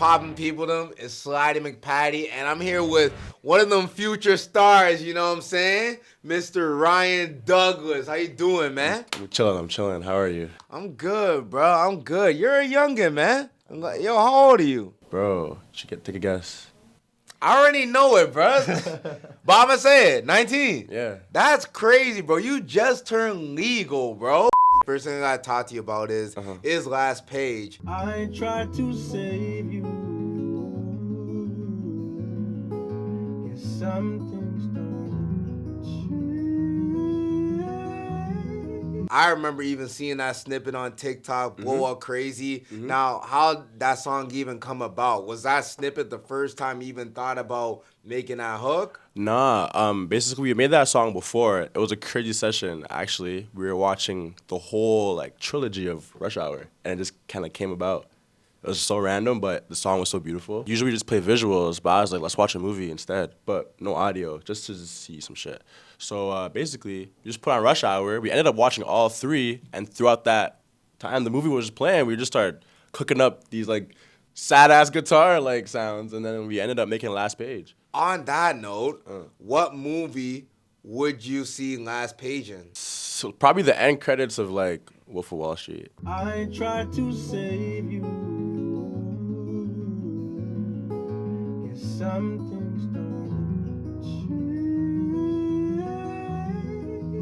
poppin' people them? It's Slidey McPatty, and I'm here with one of them future stars, you know what I'm saying? Mr. Rhyan Douglas. How you doing, man? I'm chilling. How are you? I'm good, bro. I'm good. You're a youngin', man. Yo, how old are you? Bro, take a guess. I already know it, bro. But I'ma say it, 19. Yeah. That's crazy, bro. You just turned legal, bro. First thing I talk to you about is last page. I tried to save you. Yes, some things don't change. I remember even seeing that snippet on TikTok blow up crazy. Now, how that song even come about? Was that snippet the first time you even thought about making that hook? Nah, basically we made that song before. It was a crazy session, actually. We were watching the whole like trilogy of Rush Hour, and it just kind of came about. It was so random, but the song was so beautiful. Usually we just play visuals, but I was like, let's watch a movie instead, but no audio, just to see some shit. So basically, we just put on Rush Hour. We ended up watching all three, and throughout that time the movie was just playing, we just started cooking up these like sad-ass guitar like sounds, and then we ended up making Last Page. On that note, what movie would you see last page in? So probably the end credits of like Wolf of Wall Street. I tried to save you. Yes, some things don't change.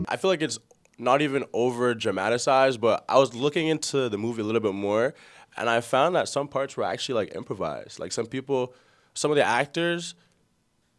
I feel like it's not even over dramatized, but I was looking into the movie a little bit more, and I found that some parts were actually like improvised. Like some of the actors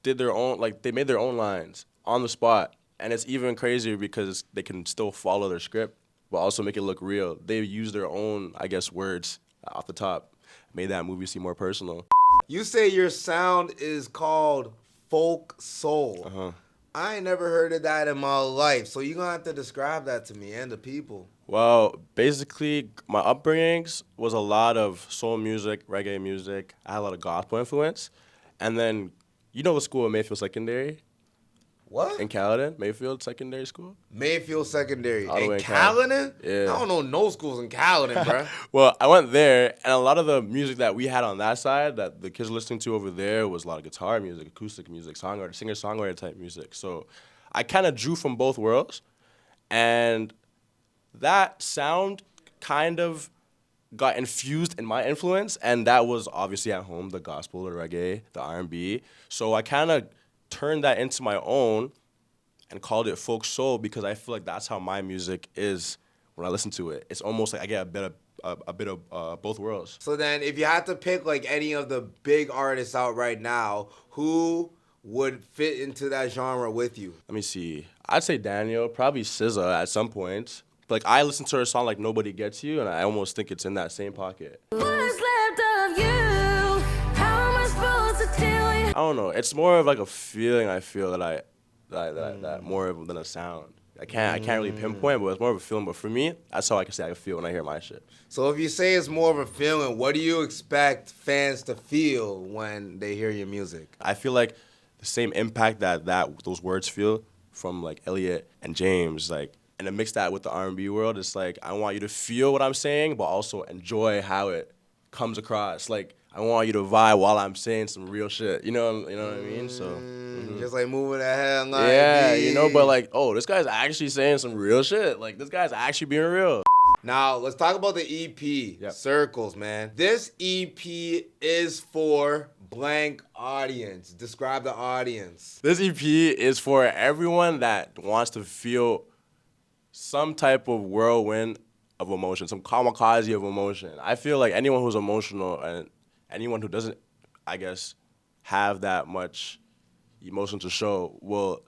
did their own, like they made their own lines on the spot, and it's even crazier because they can still follow their script, but also make it look real. They use their own, I guess, words off the top, made that movie seem more personal. You say your sound is called folk soul. I ain't never heard of that in my life, so you're gonna have to describe that to me and the people. Well, basically, my upbringings was a lot of soul music, reggae music. I had a lot of gospel influence, and then you know the school at Mayfield Secondary What? in Caledon, Mayfield Secondary School. Mayfield Secondary. All the way In in Caledon? Caledon? Yeah. I don't know no schools in Caledon, bruh. Well, I went there, and a lot of the music that we had on that side, that the kids were listening to over there, was a lot of guitar music, acoustic music, singer-songwriter type music. So I kind of drew from both worlds, and that sound kind of got infused in my influence, and that was obviously at home, the gospel, the reggae, the R&B. So I kind of turned that into my own and called it folk soul because I feel like that's how my music is when I listen to it. It's almost like I get a bit of both worlds. So then if you had to pick like any of the big artists out right now, who would fit into that genre with you? Let me see. I'd say Daniel, probably SZA at some point. Like I listen to her song like Nobody Gets You, and I almost think it's in that same pocket. What's left of you? How am I supposed to tell you? I don't know. It's more of like a feeling I feel that more of than a sound. I can't really pinpoint, but it's more of a feeling. But for me, that's how I can say I feel when I hear my shit. So if you say it's more of a feeling, what do you expect fans to feel when they hear your music? I feel like the same impact that those words feel from like Elliot and James, like, and to mix that with the R&B world, it's like I want you to feel what I'm saying, but also enjoy how it comes across. Like I want you to vibe while I'm saying some real shit. You know what I mean? So Just like moving that head like yeah, me. you know, but like, oh, this guy's actually saying some real shit. Like this guy's actually being real. Now, let's talk about the EP, Circles, man. This EP is for blank audience. Describe the audience. This EP is for everyone that wants to feel some type of whirlwind of emotion, some kamikaze of emotion. I feel like anyone who's emotional and anyone who doesn't, I guess, have that much emotion to show will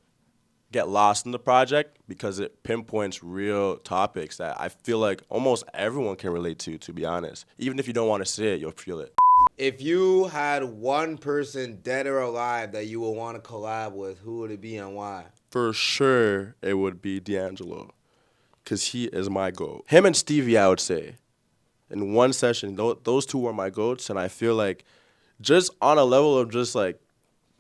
get lost in the project because it pinpoints real topics that I feel like almost everyone can relate to be honest. Even if you don't want to say it, you'll feel it. If you had one person, dead or alive, that you would want to collab with, who would it be and why? For sure, it would be D'Angelo, because he is my GOAT. Him and Stevie, I would say. In one session, those two were my GOATs, and I feel like just on a level of just like,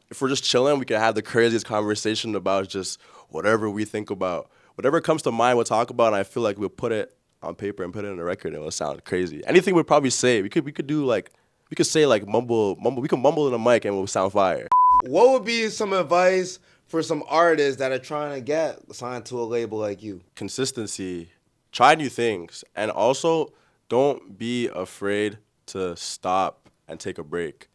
if we're just chilling, we can have the craziest conversation about just whatever we think about. Whatever comes to mind, we'll talk about, and I feel like we'll put it on paper and put it in a record, and it'll sound crazy. Anything we'd probably say, we could do like We could say like mumble. We can mumble in the mic and we'll sound fire. What would be some advice for some artists that are trying to get signed to a label like you? Consistency, try new things, and also don't be afraid to stop and take a break,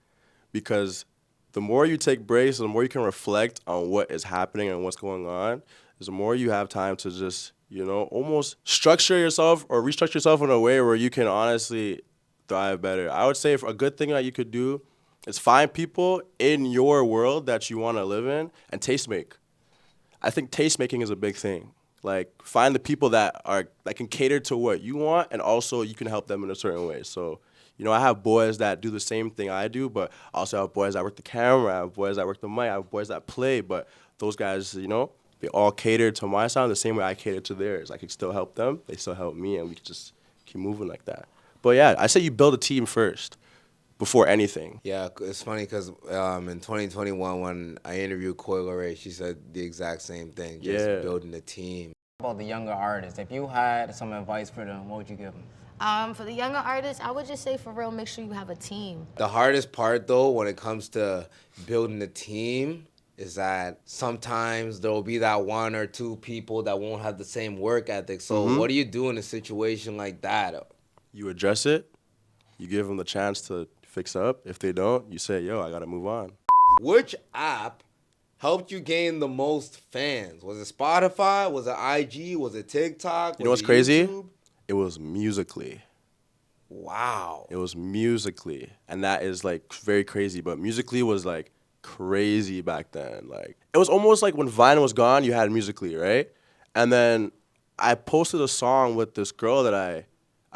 because the more you take breaks, the more you can reflect on what is happening and what's going on, is the more you have time to just, almost structure yourself or restructure yourself in a way where you can honestly thrive better. I would say a good thing that you could do is find people in your world that you want to live in and taste make. I think taste making is a big thing. Like, find the people that can cater to what you want, and also you can help them in a certain way. So, I have boys that do the same thing I do, but I also have boys that work the camera, I have boys that work the mic, I have boys that play, but those guys, they all cater to my sound the same way I cater to theirs. I can still help them, they still help me, and we can just keep moving like that. But yeah, I say you build a team first before anything. Yeah, it's funny because in 2021 when I interviewed Coil Ray, she said the exact same thing, just building a team. About the younger artists, if you had some advice for them, what would you give them? For the younger artists, I would just say for real, make sure you have a team. The hardest part though, when it comes to building a team, is that sometimes there will be that one or two people that won't have the same work ethic. So what do you do in a situation like that? You address it, you give them the chance to fix up. If they don't, you say, yo, I gotta move on. Which app helped you gain the most fans? Was it Spotify? Was it IG? Was it TikTok? You know what's crazy? It was Musical.ly. Wow. It was Musical.ly. And that is like very crazy. But Musical.ly was like crazy back then. Like, it was almost like when Vine was gone, you had Musical.ly, right? And then I posted a song with this girl that I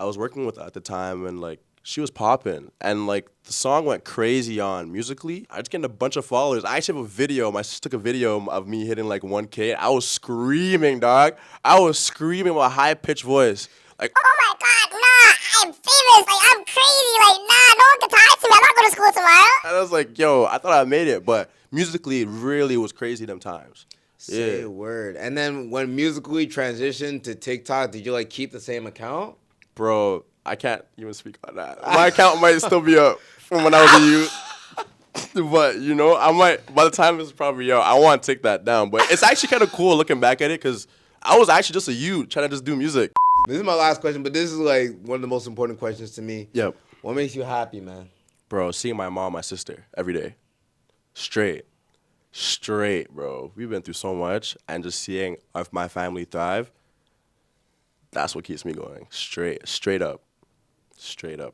was working with at the time, and like she was popping, and like the song went crazy on Musical.ly. I was getting a bunch of followers. I actually have a video. My sister took a video of me hitting like 1K. I was screaming, dog. I was screaming with a high-pitched voice. Like, oh my God, nah, I'm famous. Like, I'm crazy. Like, nah, no one can talk to me. I'm not going to school tomorrow. And I was like, yo, I thought I made it, but Musical.ly really was crazy them times. Say word. And then when Musical.ly transitioned to TikTok, did you like keep the same account? Bro, I can't even speak on that. My account might still be up from when I was a youth. But, I might, by the time it's probably up, I want to take that down. But it's actually kind of cool looking back at it, because I was actually just a youth trying to just do music. This is my last question, but this is like one of the most important questions to me. Yep. What makes you happy, man? Bro, seeing my mom, my sister, every day. Straight, bro. We've been through so much, and just seeing my family thrive, that's what keeps me going. Straight up,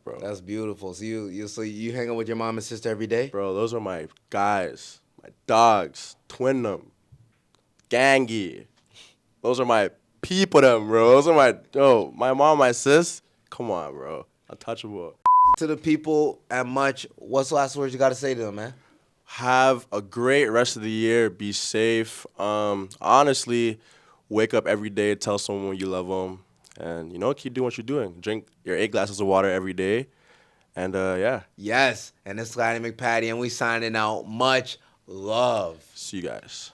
bro. That's beautiful. So you hang out with your mom and sister every day? Bro, those are my guys, my dogs, twin them, gangy. Those are my people, them, bro. Those are my mom, my sis. Come on, bro. Untouchable. To the people at Much, what's the last words you got to say to them, man? Have a great rest of the year. Be safe. Honestly, wake up every day, tell someone you love them, and, keep doing what you're doing. Drink your 8 glasses of water every day, and, yeah. Yes, and it's Lanny McPatty, and we signing out. Much love. See you guys.